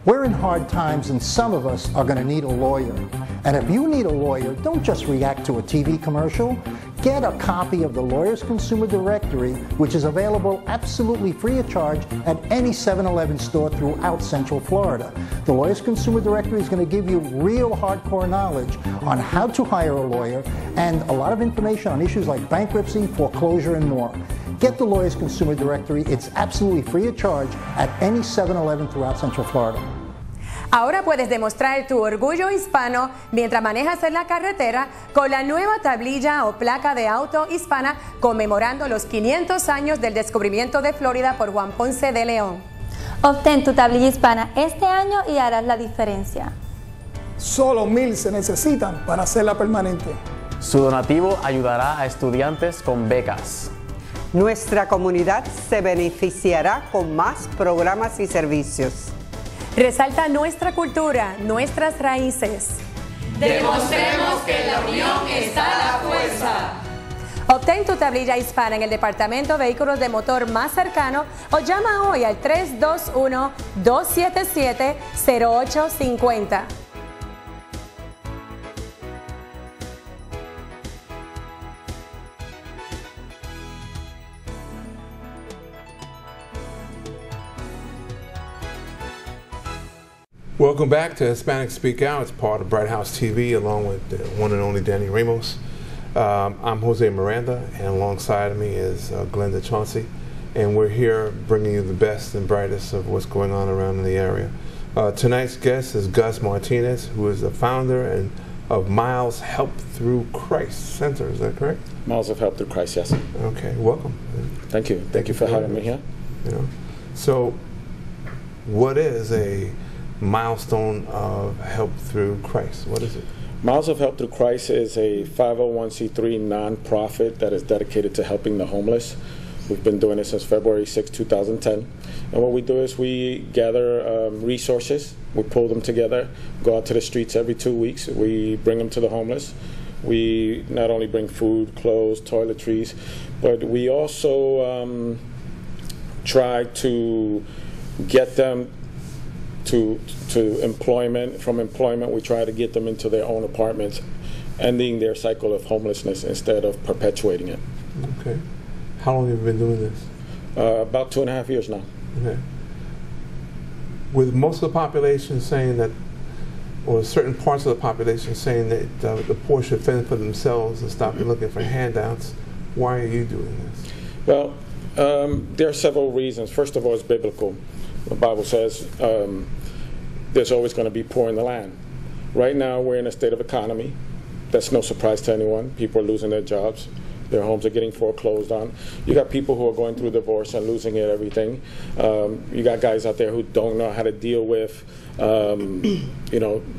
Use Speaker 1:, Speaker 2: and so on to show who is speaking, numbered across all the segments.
Speaker 1: We're in hard times and some of us are going to need a lawyer. And if you need a lawyer, don't just react to a TV commercial. Get a copy of the Lawyers Consumer Directory, which is available absolutely free of charge at any 7-Eleven store throughout Central Florida. The Lawyers Consumer Directory is going to give you real hardcore knowledge on how to hire a lawyer and a lot of information on issues like bankruptcy, foreclosure, and more. Get the Lawyers Consumer Directory. It's absolutely free of charge at any 7-Eleven throughout Central Florida.
Speaker 2: Ahora puedes demostrar tu orgullo hispano mientras manejas en la carretera con la nueva tablilla o placa de auto hispana conmemorando los 500 años del descubrimiento de Florida por Juan Ponce de León.
Speaker 3: Obtén tu tablilla hispana este año y harás la diferencia.
Speaker 4: Solo 1,000 se necesitan para hacerla permanente.
Speaker 5: Su donativo ayudará a estudiantes con becas.
Speaker 6: Nuestra comunidad se beneficiará con más programas y servicios.
Speaker 2: Resalta nuestra cultura, nuestras raíces.
Speaker 7: Demostremos que en la unión está la fuerza.
Speaker 2: Obtén tu tablilla hispana en el Departamento de Vehículos de Motor más cercano o llama hoy al 321-277-0850.
Speaker 8: Welcome back to Hispanic Speak Out. It's part of Bright House TV along with the one and only Danny Ramos. I'm Jose Miranda, and alongside me is Glenda Chauncey, and we're here bringing you the best and brightest of what's going on around in the area. Tonight's guest is Gus Martinez, who is the founder of Miles Help Through Christ Center. Is that correct?
Speaker 9: Miles of Help Through Christ, yes.
Speaker 8: Okay, welcome.
Speaker 9: Thank you. Thank you for having me here.
Speaker 8: So, what is a milestone of Help Through Christ? What is it?
Speaker 9: Miles of Help Through Christ is a 501c3 nonprofit that is dedicated to helping the homeless. We've been doing it since February 6, 2010. And what we do is we gather resources, we pull them together, go out to the streets every 2 weeks, we bring them to the homeless. We not only bring food, clothes, toiletries, but we also try to get them to employment. From employment, we try to get them into their own apartments, ending their cycle of homelessness instead of perpetuating it.
Speaker 8: Okay. How long have you been doing this?
Speaker 9: About 2.5 years now.
Speaker 8: Okay. With most of the population saying that, or certain parts of the population saying that the poor should fend for themselves and stop looking for handouts, why are you doing this?
Speaker 9: Well, there are several reasons. First of all, it's biblical. The Bible says there's always going to be poor in the land. Right now, we're in a state of economy. That's no surprise to anyone. People are losing their jobs. Their homes are getting foreclosed on. You got people who are going through divorce and losing everything. You got guys out there who don't know how to deal with,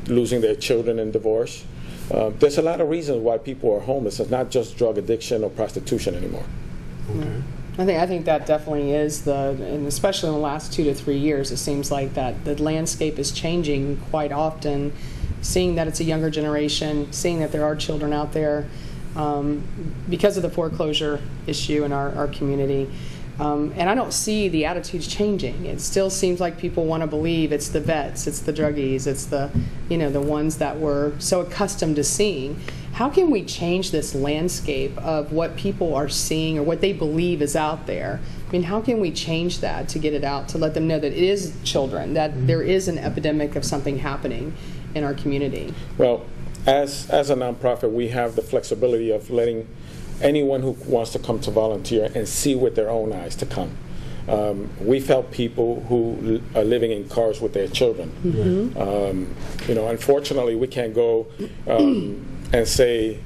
Speaker 9: losing their children in divorce. There's a lot of reasons why people are homeless. It's not just drug addiction or prostitution anymore.
Speaker 8: Okay.
Speaker 10: I think that definitely is and especially in the last 2 to 3 years, it seems like that the landscape is changing quite often. Seeing that it's a younger generation, seeing that there are children out there because of the foreclosure issue in our community. And I don't see the attitudes changing. It still seems like people want to believe it's the vets, it's the druggies, it's the ones that we're so accustomed to seeing. How can we change this landscape of what people are seeing or what they believe is out there? I mean, how can we change that to get it out, to let them know that it is children, that there is an epidemic of something happening in our community?
Speaker 9: Well, as a nonprofit, we have the flexibility of letting anyone who wants to come to volunteer and see with their own eyes to come. We've helped people who are living in cars with their children. Mm-hmm. Unfortunately, we can't go and say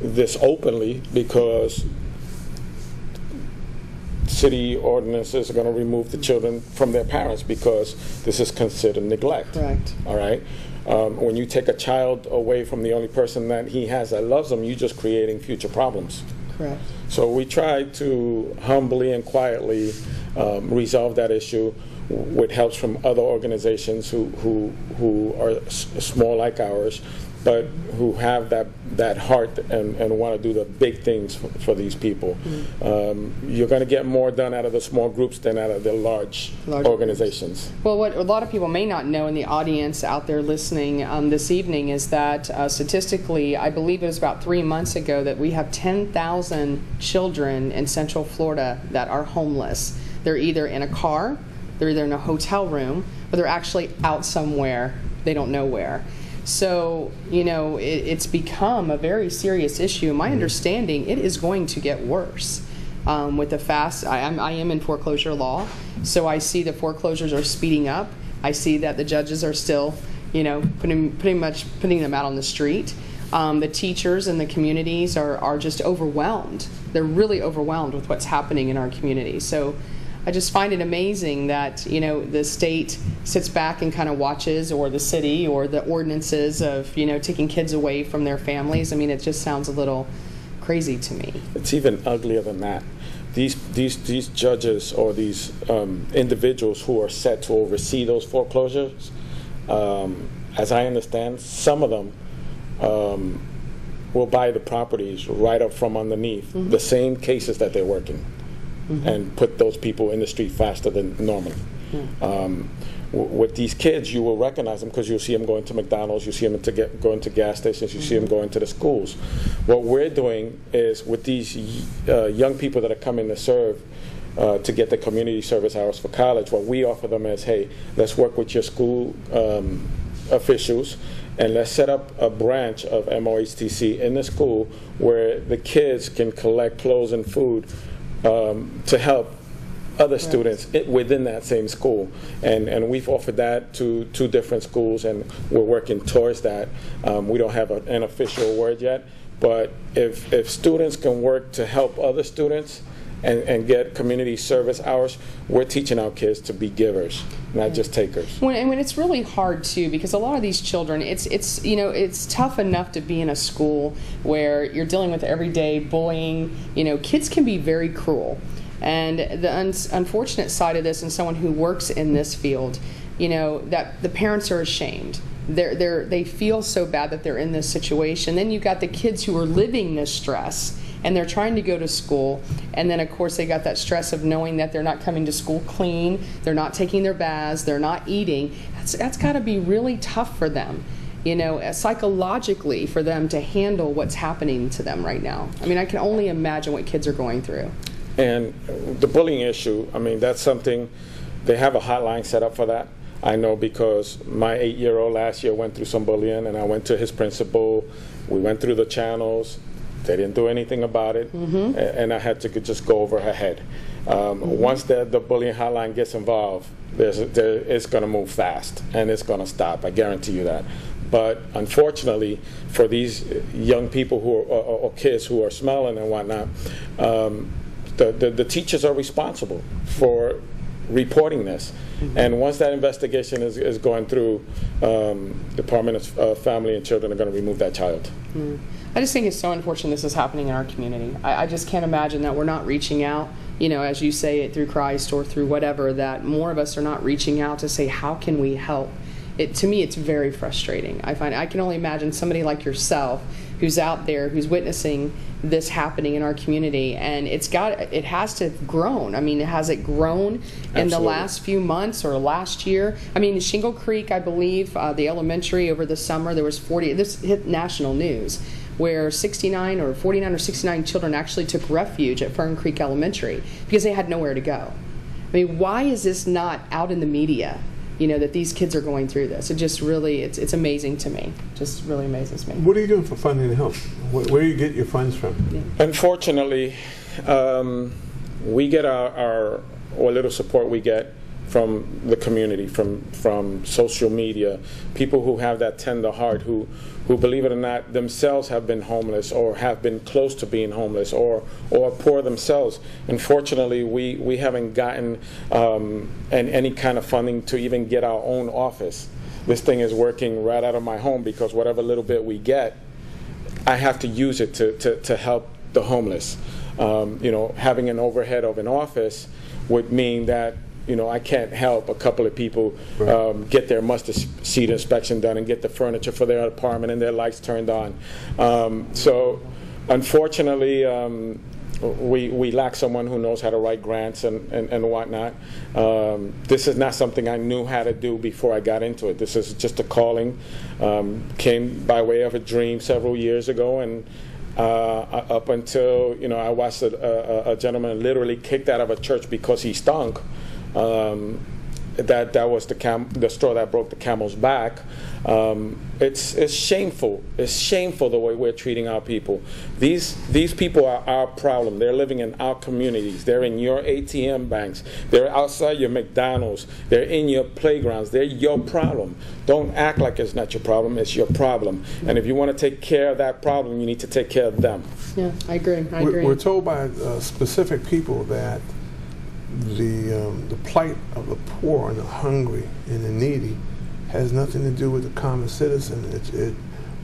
Speaker 9: this openly because city ordinances are going to remove the children from their parents because this is considered neglect.
Speaker 10: Correct.
Speaker 9: All right. When you take a child away from the only person that he has that loves him, you're just creating future problems.
Speaker 10: Correct.
Speaker 9: So we try to humbly and quietly resolve that issue with help from other organizations who are small like ours, but who have that heart and want to do the big things for these people. You're going to get more done out of the small groups than out of the large organizations.
Speaker 10: Well, what a lot of people may not know in the audience out there listening this evening is that statistically, I believe it was about 3 months ago that we have 10,000 children in Central Florida that are homeless. They're either in a car, they're either in a hotel room, or they're actually out somewhere, they don't know where. So, you know, it's become a very serious issue. My understanding, it is going to get worse. With the I am in foreclosure law, so I see the foreclosures are speeding up. I see that the judges are still, you know, pretty much putting them out on the street. The teachers and the communities are just overwhelmed. They're really overwhelmed with what's happening in our community. So I just find it amazing that, you know, the state sits back and kind of watches, or the city, or the ordinances of, you know, taking kids away from their families. I mean, it just sounds a little crazy to me.
Speaker 9: It's even uglier than that. These judges or these individuals who are set to oversee those foreclosures, as I understand, some of them will buy the properties right up from underneath the same cases that they're working. And put those people in the street faster than normal. With these kids, you will recognize them because you'll see them going to McDonald's, you see them going to gas stations, you see them going to the schools. What we're doing is with these young people that are coming to serve to get the community service hours for college, what we offer them is, hey, let's work with your school officials and let's set up a branch of MOHTC in the school where the kids can collect clothes and food to help other students within that same school. And we've offered that to 2 different schools, and we're working towards that. We don't have an official word yet, but if students can work to help other students and get community service hours, we're teaching our kids to be givers, not just takers.
Speaker 10: And when it's really hard too, because a lot of these children, it's you know, it's tough enough to be in a school where you're dealing with everyday bullying. You know, kids can be very cruel, and the unfortunate side of this, and someone who works in this field, you know, that the parents are ashamed. They feel so bad that they're in this situation. Then you've got the kids who are living this stress, and they're trying to go to school, and then of course they got that stress of knowing that they're not coming to school clean, they're not taking their baths, they're not eating. That's got to be really tough for them, you know, psychologically, for them to handle what's happening to them right now. I mean, I can only imagine what kids are going through.
Speaker 9: And the bullying issue, I mean, that's something, they have a hotline set up for that. I know because my 8-year-old last year went through some bullying, and I went to his principal, we went through the channels. They didn't do anything about it, and I had to just go over her head. Once the bullying hotline gets involved, it's going to move fast, and it's going to stop. I guarantee you that. But unfortunately, for these young people who are, or kids who are smelling and whatnot, the teachers are responsible for reporting this. And once that investigation is going through, Department of Family and Children are going to remove that child.
Speaker 10: I just think it's so unfortunate this is happening in our community. I just can't imagine that we're not reaching out, you know, as you say it, through Christ or through whatever, that more of us are not reaching out to say, how can we help? To me, it's very frustrating. I can only imagine somebody like yourself who's out there, who's witnessing this happening in our community, and it has to have grown. I mean, has it grown in the last few months or last year? I mean, Shingle Creek, I believe, the elementary over the summer, there was 40, this hit national news, where 49 or 69 children actually took refuge at Fern Creek Elementary because they had nowhere to go. I mean, why is this not out in the media, you know, that these kids are going through this? It just really, it's amazing to me. Just really amazes me.
Speaker 8: What are you doing for funding and help? Where do you get your funds from?
Speaker 9: Unfortunately, we get our what little support we get from the community, from social media, people who have that tender heart, who believe it or not, themselves have been homeless or have been close to being homeless or poor themselves. Unfortunately, we haven't gotten any kind of funding to even get our own office. This thing is working right out of my home because whatever little bit we get, I have to use it to help the homeless. You know, having an overhead of an office would mean that, you know, I can't help a couple of people get their mustard seed inspection done and get the furniture for their apartment and their lights turned on. So unfortunately, we lack someone who knows how to write grants and whatnot. This is not something I knew how to do before I got into it. This is just a calling. Came by way of a dream several years ago, and up until, you know, I watched a gentleman literally kicked out of a church because he stunk. That was the straw that broke the camel's back. It's shameful. It's shameful the way we're treating our people. These people are our problem. They're living in our communities. They're in your ATM banks. They're outside your McDonald's. They're in your playgrounds. They're your problem. Don't act like it's not your problem. It's your problem. And if you want to take care of that problem, you need to take care of them.
Speaker 10: Yeah, I agree. I agree.
Speaker 8: We're told by specific people that the plight of the poor and the hungry and the needy has nothing to do with the common citizen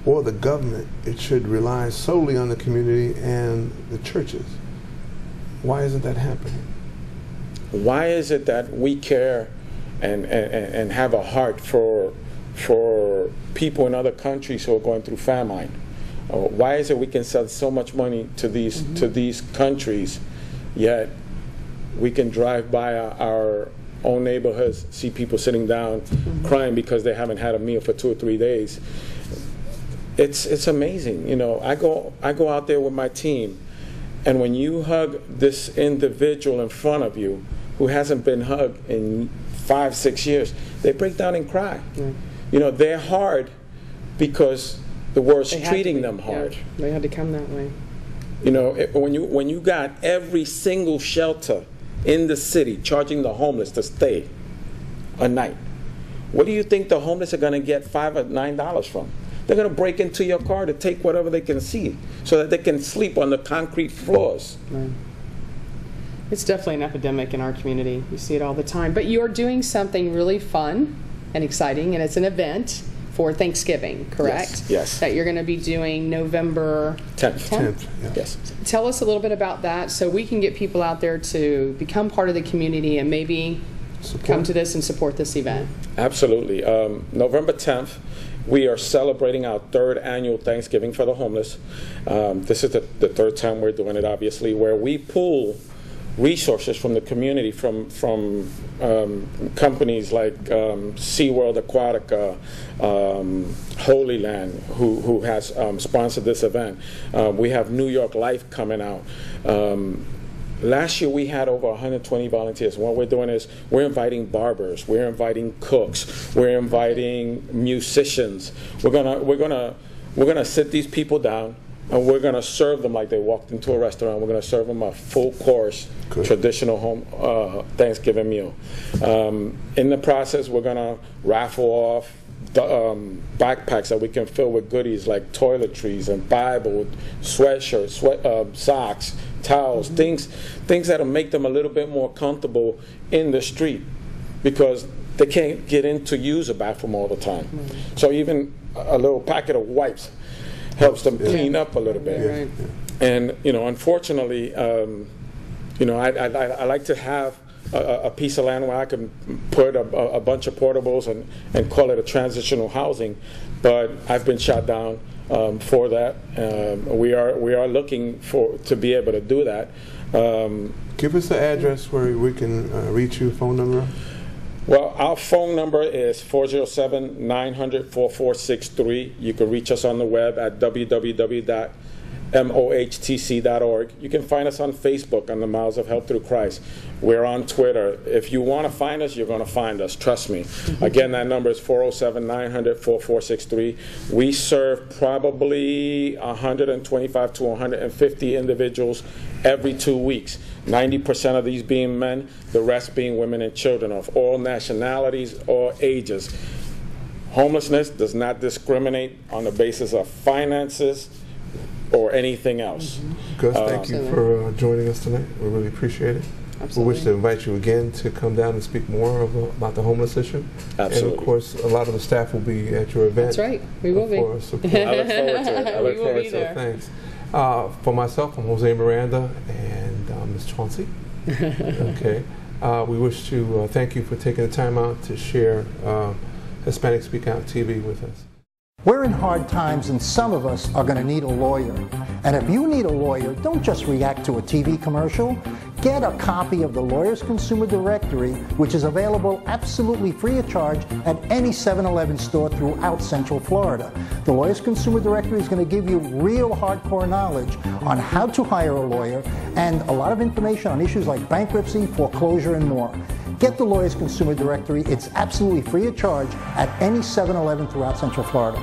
Speaker 8: or the government. It should rely solely on the community and the churches. Why isn't that happening?
Speaker 9: Why is it that we care and have a heart for people in other countries who are going through famine? Why is it we can send so much money to these countries, yet we can drive by our own neighborhoods, see people sitting down crying because they haven't had a meal for 2 or 3 days? It's amazing. You know, I go out there with my team, and when you hug this individual in front of you who hasn't been hugged in 5, 6 years, they break down and cry. You know, they're hard because the world's treating them hard.
Speaker 10: Yeah, they had to come that way.
Speaker 9: You know, when you got every single shelter in the city charging the homeless to stay a night, what do you think the homeless are going to get $5 or $9 from? They're going to break into your car to take whatever they can see so that they can sleep on the concrete floors.
Speaker 10: Right. It's definitely an epidemic in our community. You see it all the time. But you're doing something really fun and exciting, and it's an event for Thanksgiving, correct?
Speaker 9: Yes.
Speaker 10: That you're going to be doing November
Speaker 9: 10th.
Speaker 8: Yeah.
Speaker 9: Yes.
Speaker 10: Tell us a little bit about that so we can get people out there to become part of the community and maybe come to this and support this event.
Speaker 9: Absolutely. November 10th, we are celebrating our 3rd annual Thanksgiving for the homeless. This is the 3rd time we're doing it, obviously, where we pool resources from the community, from companies like SeaWorld Aquatica, Holy Land, who has sponsored this event. We have New York Life coming out. Last year we had over 120 volunteers. What we're doing is we're inviting barbers, we're inviting cooks, we're inviting musicians. We're gonna sit these people down, and we're going to serve them like they walked into a restaurant. We're going to serve them a full course, traditional home Thanksgiving meal. In the process, we're going to raffle off backpacks that we can fill with goodies like toiletries and Bible, sweatshirts, socks, towels, things that'll make them a little bit more comfortable in the street, because they can't get in to use a bathroom all the time. So even a little packet of wipes helps them clean up a little bit. And, you know, unfortunately, you know, I like to have a piece of land where I can put a bunch of portables and call it a transitional housing, but I've been shot down for that. We are looking to be able to do that.
Speaker 8: Give us the address where we can reach you, phone number.
Speaker 9: Well, our phone number is 407-900-4463. You can reach us on the web at www.mohtc.org. You can find us on Facebook on the Miles of Help Through Christ. We're on Twitter. If you want to find us, you're going to find us. Trust me. Again, that number is 407-900-4463. We serve probably 125 to 150 individuals every 2 weeks. 90% of these being men, the rest being women and children of all nationalities, all ages. Homelessness does not discriminate on the basis of finances or anything else.
Speaker 8: Gus, thank you for joining us tonight. We really appreciate it.
Speaker 10: Absolutely.
Speaker 8: We wish to invite you again to come down and speak more about the homeless issue.
Speaker 9: Absolutely.
Speaker 8: And of course, a lot of the staff will be at your event.
Speaker 10: That's right. We will be.
Speaker 9: I look forward to it.
Speaker 10: We will be there.
Speaker 8: So thanks. For myself, I'm Jose Miranda and Ms. Chauncey. Okay. We wish to thank you for taking the time out to share Hispanic Speak Out TV with us.
Speaker 1: We're in hard times and some of us are going to need a lawyer. And if you need a lawyer, don't just react to a TV commercial. Get a copy of the Lawyers Consumer Directory, which is available absolutely free of charge at any 7-Eleven store throughout Central Florida. The Lawyers Consumer Directory is going to give you real hardcore knowledge on how to hire a lawyer and a lot of information on issues like bankruptcy, foreclosure, and more. Get the Lawyers Consumer Directory. It's absolutely free of charge at any 7-Eleven throughout Central Florida.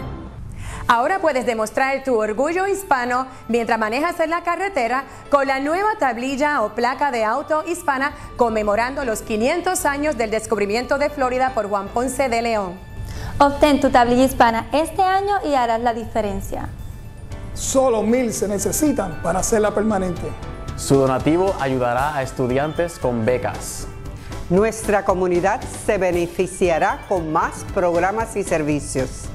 Speaker 2: Ahora puedes demostrar tu orgullo hispano mientras manejas en la carretera con la nueva tablilla o placa de auto hispana conmemorando los 500 años del descubrimiento de Florida por Juan Ponce de León.
Speaker 3: Obtén tu tablilla hispana este año y harás la diferencia.
Speaker 4: Solo 1,000 se necesitan para hacerla permanente.
Speaker 5: Su donativo ayudará a estudiantes con becas.
Speaker 6: Nuestra comunidad se beneficiará con más programas y servicios.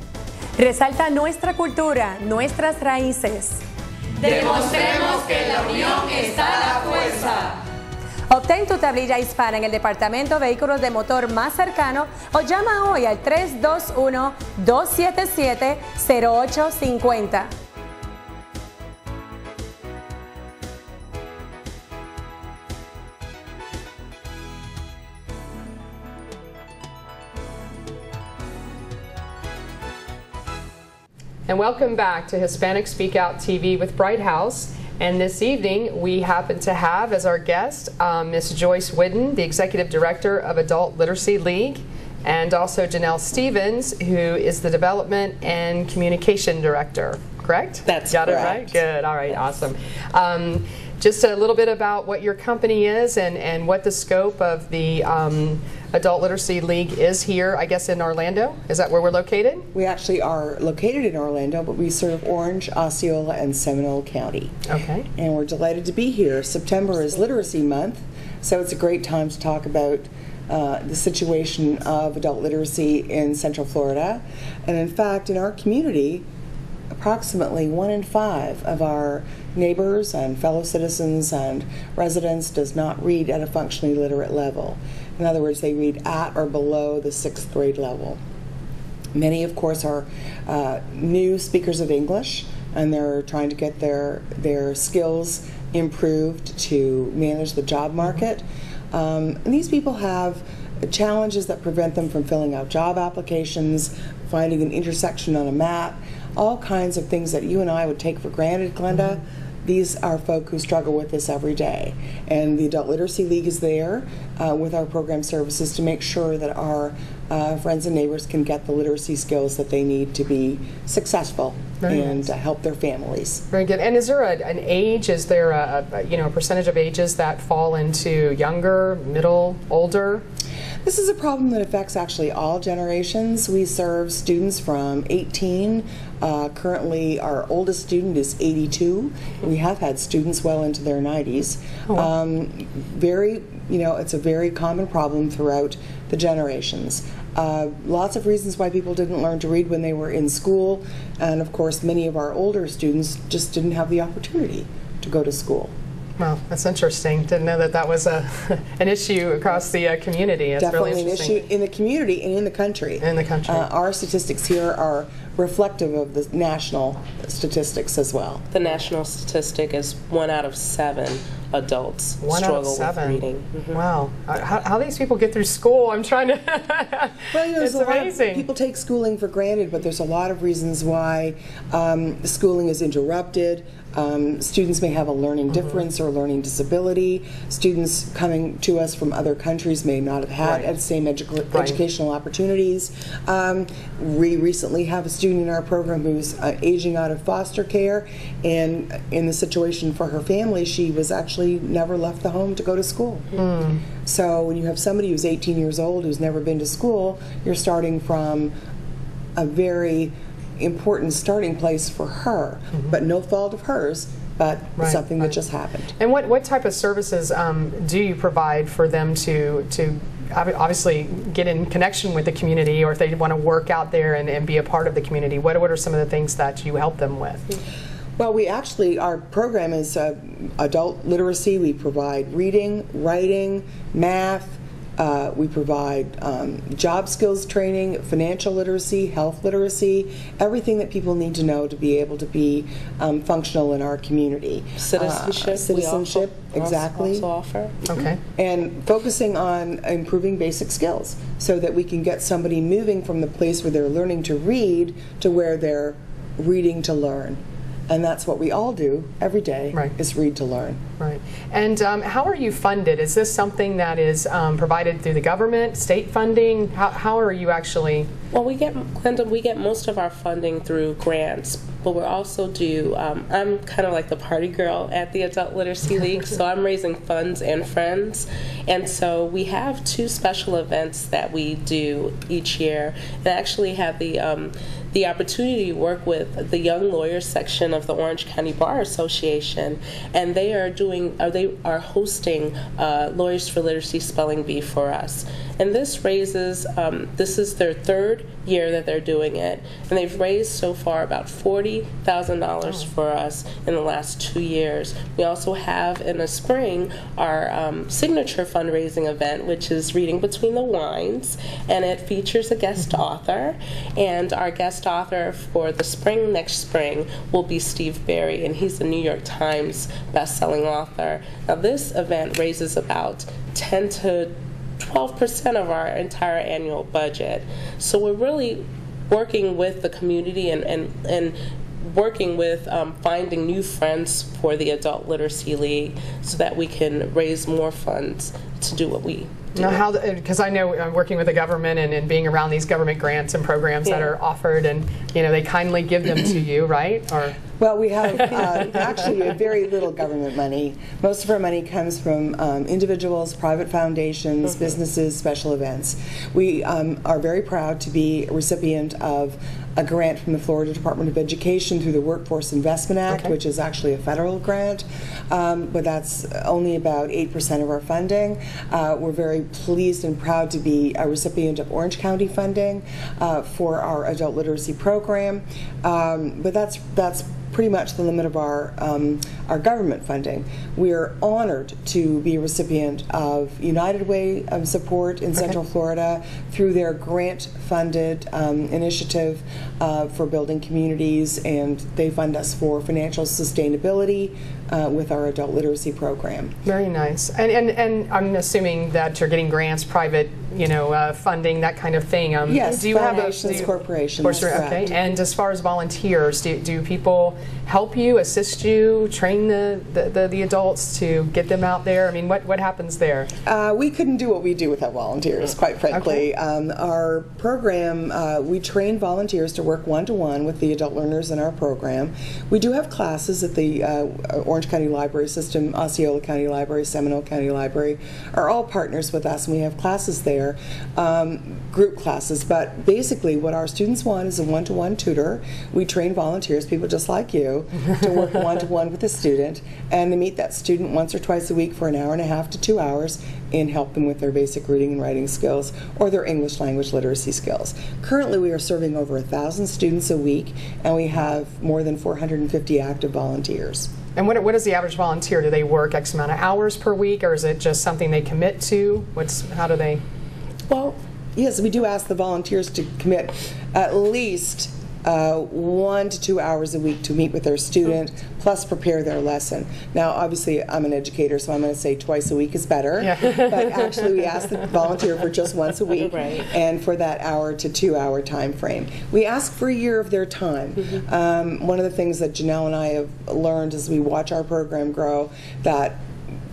Speaker 2: Resalta nuestra cultura, nuestras raíces.
Speaker 7: Demostremos que en la unión está la fuerza.
Speaker 2: Obtén tu tablilla hispana en el Departamento de Vehículos de Motor más cercano o llama hoy al 321-277-0850.
Speaker 11: And welcome back to Hispanic Speak Out TV with Bright House. And this evening we happen to have as our guest Ms. Joyce Whidden, the Executive Director of Adult Literacy League, and also Janelle Stevens, who is the Development and Communication Director. Correct?
Speaker 12: That's
Speaker 11: Got
Speaker 12: correct.
Speaker 11: it right? Good. All right. Awesome. Just a little bit about what your company is and what the scope of the Adult Literacy League is here, I guess, in Orlando. Is that where we're located?
Speaker 12: We actually are located in Orlando, but we serve Orange, Osceola, and Seminole County.
Speaker 11: Okay.
Speaker 12: And we're delighted to be here. September is Literacy Month, so it's a great time to talk about the situation of adult literacy in Central Florida. And in fact, in our community, approximately 1 in 5 of our neighbors and fellow citizens and residents does not read at a functionally literate level. In other words, they read at or below the 6th grade level. Many, of course, are new speakers of English, and they're trying to get their skills improved to manage the job market. And these people have challenges that prevent them from filling out job applications, finding an intersection on a map, all kinds of things that you and I would take for granted, Glenda. These are folk who struggle with this every day. And the Adult Literacy League is there with our program services to make sure that our friends and neighbors can get the literacy skills that they need to be successful and help their families.
Speaker 11: Very good. And is there an age? Is there a percentage of ages that fall into younger, middle, older?
Speaker 12: This is a problem that affects actually all generations. We serve students from 18. Currently, our oldest student is 82. We have had students well into their 90s. It's a very common problem throughout the generations. Lots of reasons why people didn't learn to read when they were in school, and of course, many of our older students just didn't have the opportunity to go to school.
Speaker 11: Well, that's interesting. Didn't know that was an issue across the community. It's
Speaker 12: definitely
Speaker 11: really
Speaker 12: an issue in the community and in the country.
Speaker 11: In the country.
Speaker 12: Our statistics here are reflective of the national statistics as well.
Speaker 13: The national statistic is 1 out of 7 adults struggle with reading.
Speaker 11: Wow. How these people get through school? I'm trying to...
Speaker 12: Well,
Speaker 11: it's amazing.
Speaker 12: People take schooling for granted, but there's a lot of reasons why schooling is interrupted. Students may have a learning difference or a learning disability. Students coming to us from other countries may not have had the same educational opportunities. We recently have a student in our program who's aging out of foster care, and in the situation for her family, she was actually never left the home to go to school. So when you have somebody who's 18 years old who's never been to school, you're starting from a very important starting place for her, but no fault of hers, but something that just happened.
Speaker 11: And what type of services do you provide for them to obviously get in connection with the community, or if they want to work out there and be a part of the community? What are some of the things that you help them with?
Speaker 12: Well, we actually, our program is adult literacy. We provide reading, writing, math. We provide job skills training, financial literacy, health literacy, everything that people need to know to be able to be functional in our community.
Speaker 13: Citizenship.
Speaker 12: Citizenship, exactly.
Speaker 13: Also offer.
Speaker 11: Okay.
Speaker 12: And focusing on improving basic skills so that we can get somebody moving from the place where they're learning to read to where they're reading to learn. And that's what we all do every day,
Speaker 11: right,
Speaker 12: is read to learn.
Speaker 11: Right. And how are you funded? Is this something that is provided through the government, state funding? How are you actually?
Speaker 13: Well, we get most of our funding through grants, but we also do, I'm kind of like the party girl at the Adult Literacy League, so I'm raising funds and friends. And so we have 2 special events that we do each year that actually have the opportunity to work with the Young Lawyers section of the Orange County Bar Association, and they are hosting Lawyers for Literacy Spelling Bee for us. And this raises, this is their 3rd year that they're doing it, and they've raised so far about $40,000 for us in the last 2 years. We also have in the spring our signature fundraising event, which is Reading Between the Lines, and it features a guest author, and our guest author for the next spring will be Steve Berry, and he's a New York Times best-selling author. Now this event raises about 10 to 12% of our entire annual budget. So we're really working with the community and working with finding new friends for the Adult Literacy League so that we can raise more funds to do what we do.
Speaker 11: Now, because I know I'm working with the government and being around these government grants and programs that are offered, and they kindly give them to you, right? Or
Speaker 12: well, we have actually very little government money. Most of our money comes from individuals, private foundations, businesses, special events. We are very proud to be a recipient of a grant from the Florida Department of Education through the Workforce Investment Act, which is actually a federal grant, but that's only about 8% of our funding. We're very pleased and proud to be a recipient of Orange County funding for our adult literacy program, but that's pretty much the limit of our government funding. We are honored to be a recipient of United Way support in Central Florida through their grant-funded initiative for building communities, and they fund us for financial sustainability with our adult literacy program.
Speaker 11: Very nice. And I'm assuming that you're getting grants, private, funding, that kind of thing.
Speaker 12: Yes,
Speaker 11: do you
Speaker 12: foundations, corporations.
Speaker 11: Okay. And as far as volunteers, do people help you, assist you, train the adults to get them out there? I mean, what happens there?
Speaker 12: We couldn't do what we do without volunteers, quite frankly. Our program, we train volunteers to work one-to-one with the adult learners in our program. We do have classes at the Orange County Library System, Osceola County Library, Seminole County Library are all partners with us, and we have classes there, group classes. But basically what our students want is a one-to-one tutor. We train volunteers, people just like you, to work one-to-one with a student, and to meet that student once or twice a week for an hour and a half to 2 hours and help them with their basic reading and writing skills or their English language literacy skills. Currently we are serving over 1,000 students a week, and we have more than 450 active volunteers.
Speaker 11: And what is the average volunteer? Do they work X amount of hours per week, or is it just something they commit to? How do they?
Speaker 12: Well, yes, we do ask the volunteers to commit at least 1 to 2 hours a week to meet with their student, plus prepare their lesson. Now, obviously, I'm an educator, so I'm going to say twice a week is better. Yeah. But actually, we ask the volunteer for just once a week, and for that hour to 2 hour time frame. We ask for a year of their time. One of the things that Janelle and I have learned as we watch our program grow, that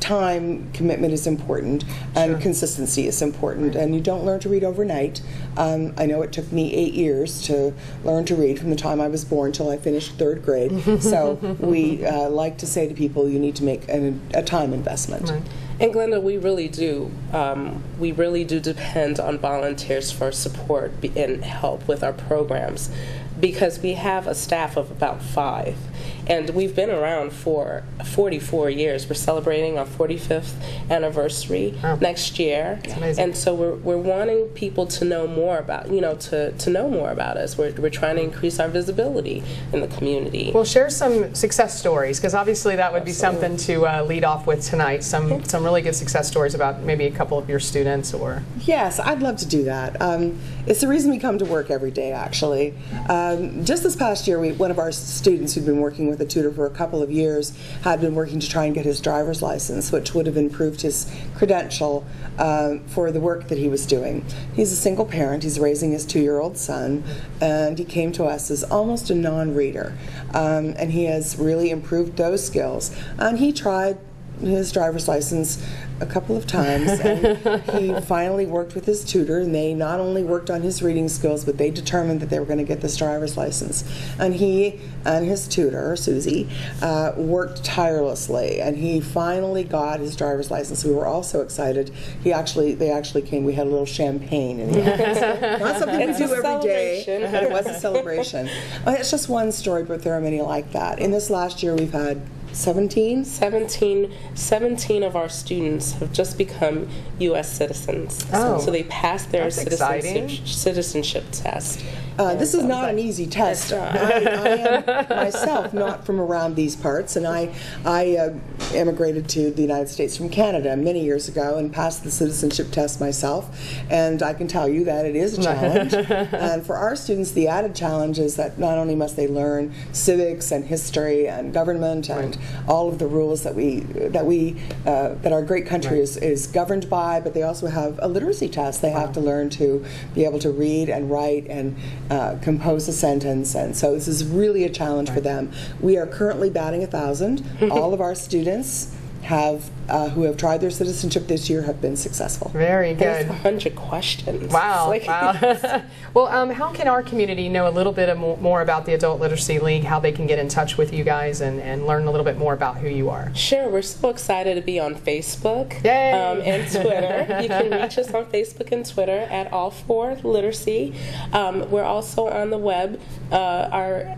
Speaker 12: time commitment is important, and consistency is important, and you don't learn to read overnight. I know it took me 8 years to learn to read from the time I was born till I finished 3rd grade. So we like to say to people, you need to make a time investment.
Speaker 13: Right. And Glenda, we really do depend on volunteers for support and help with our programs. because we have a staff of about 5. And we've been around for 44 years. We're celebrating our 45th anniversary next year. And so we're wanting people to know more about, to know more about us. We're trying to increase our visibility in the community.
Speaker 11: Well, share some success stories, because obviously that would be something to lead off with tonight. Some really good success stories about maybe a couple of your students or...
Speaker 12: Yes, I'd love to do that. It's the reason we come to work every day, actually. Just this past year, one of our students who'd been working with a tutor for a couple of years had been working to try and get his driver's license, which would have improved his credential for the work that he was doing. He's a single parent. He's raising his 2-year-old son, and he came to us as almost a non-reader. And he has really improved those skills. And he tried his driver's license a couple of times, and he finally worked with his tutor, and they not only worked on his reading skills, but they determined that they were going to get this driver's license. And he and his tutor, Susie, worked tirelessly, and he finally got his driver's license. We were all so excited. They actually came. We had a little champagne, and not something we do every day, but it was a celebration. It's just one story, but there are many like that. In this last year, we've had 17 of our students have just become U.S. citizens.
Speaker 11: Oh,
Speaker 13: so they passed their citizenship test.
Speaker 12: This is not an easy test. I am myself not from around these parts, and I emigrated to the United States from Canada many years ago and passed the citizenship test myself, and I can tell you that it is a challenge. And for our students, the added challenge is that not only must they learn civics and history and government and all of the rules that our great country is governed by, but they also have a literacy test. They have to learn to be able to read and write and compose a sentence, and so this is really a challenge for them. We are currently batting 1,000. All of our students who have tried their citizenship this year have been successful.
Speaker 11: Very good.
Speaker 13: There's 100 questions.
Speaker 11: Wow. Wow. Well, how can our community know a little bit more about the Adult Literacy League, how they can get in touch with you guys and learn a little bit more about who you are?
Speaker 13: Sure. We're so excited to be on Facebook and Twitter. You can reach us on Facebook and Twitter at All4Literacy. We're also on the web. Our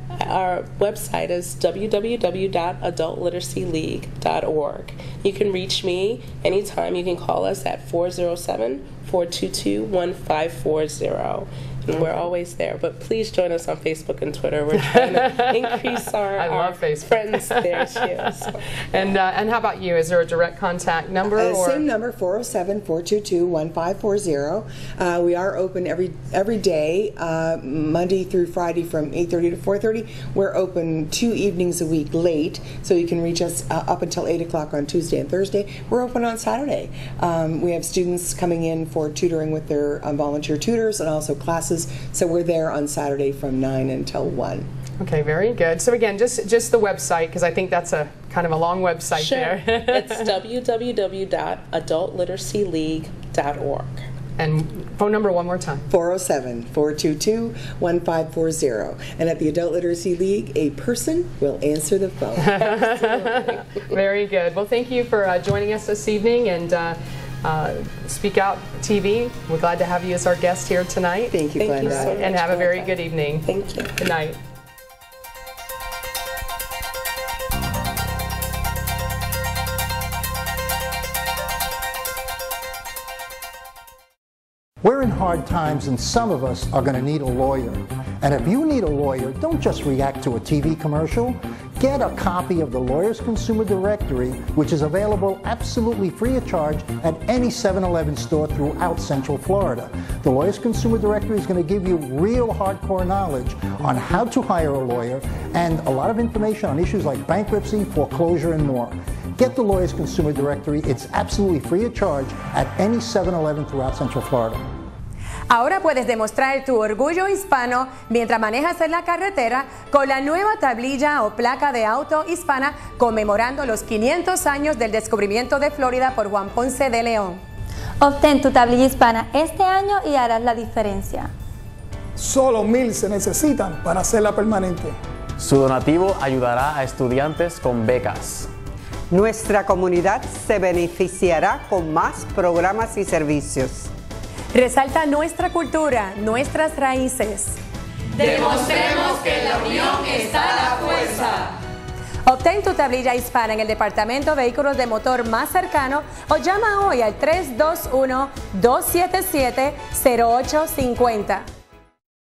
Speaker 13: website is www.adultliteracyleague.org. You can reach me anytime. You can call us at 407-422-1540. And we're always there. But please join us on Facebook and Twitter. We're trying to increase our friends there too. So.
Speaker 11: And how about you? Is there a direct contact number?
Speaker 12: Same number, 407-422-1540. We are open every day, Monday through Friday from 8:30 to 4:30. We're open 2 evenings a week late, so you can reach us up until 8 o'clock on Tuesday and Thursday. We're open on Saturday. We have students coming in for tutoring with their volunteer tutors and also classes. So we're there on Saturday from 9 until 1.
Speaker 11: Okay, very good. So again, just the website, because I think that's a kind of a long website there.
Speaker 13: It's www.adultliteracyleague.org.
Speaker 11: And phone number one more time.
Speaker 12: 407-422-1540. And at the Adult Literacy League, a person will answer the phone.
Speaker 11: Very good. Well, thank you for joining us this evening, and Speak Out TV. We're glad to have you as our guest here tonight.
Speaker 12: Thank you, Glenda.
Speaker 13: Thank you so much,
Speaker 11: and have a very good evening.
Speaker 13: Thank you.
Speaker 11: Good night.
Speaker 1: We're in hard times, and some of us are going to need a lawyer. And if you need a lawyer, don't just react to a TV commercial. Get a copy of the Lawyers Consumer Directory, which is available absolutely free of charge at any 7-Eleven store throughout Central Florida. The Lawyers Consumer Directory is going to give you real hardcore knowledge on how to hire a lawyer and a lot of information on issues like bankruptcy, foreclosure, and more. Get the Lawyers Consumer Directory. It's absolutely free of charge at any 7-Eleven throughout Central Florida.
Speaker 2: Ahora puedes demostrar tu orgullo hispano mientras manejas en la carretera con la nueva tablilla o placa de auto hispana conmemorando los 500 años del descubrimiento de Florida por Juan Ponce de León.
Speaker 3: Obtén tu tablilla hispana este año y harás la diferencia.
Speaker 4: Solo 1,000 se necesitan para hacerla permanente.
Speaker 5: Su donativo ayudará a estudiantes con becas.
Speaker 6: Nuestra comunidad se beneficiará con más programas y servicios.
Speaker 2: Resalta nuestra cultura, nuestras raíces.
Speaker 7: Demostremos que en la unión está la fuerza.
Speaker 2: Obtén tu tablilla hispana en el departamento de vehículos de motor más cercano o llama hoy al 321-277-0850.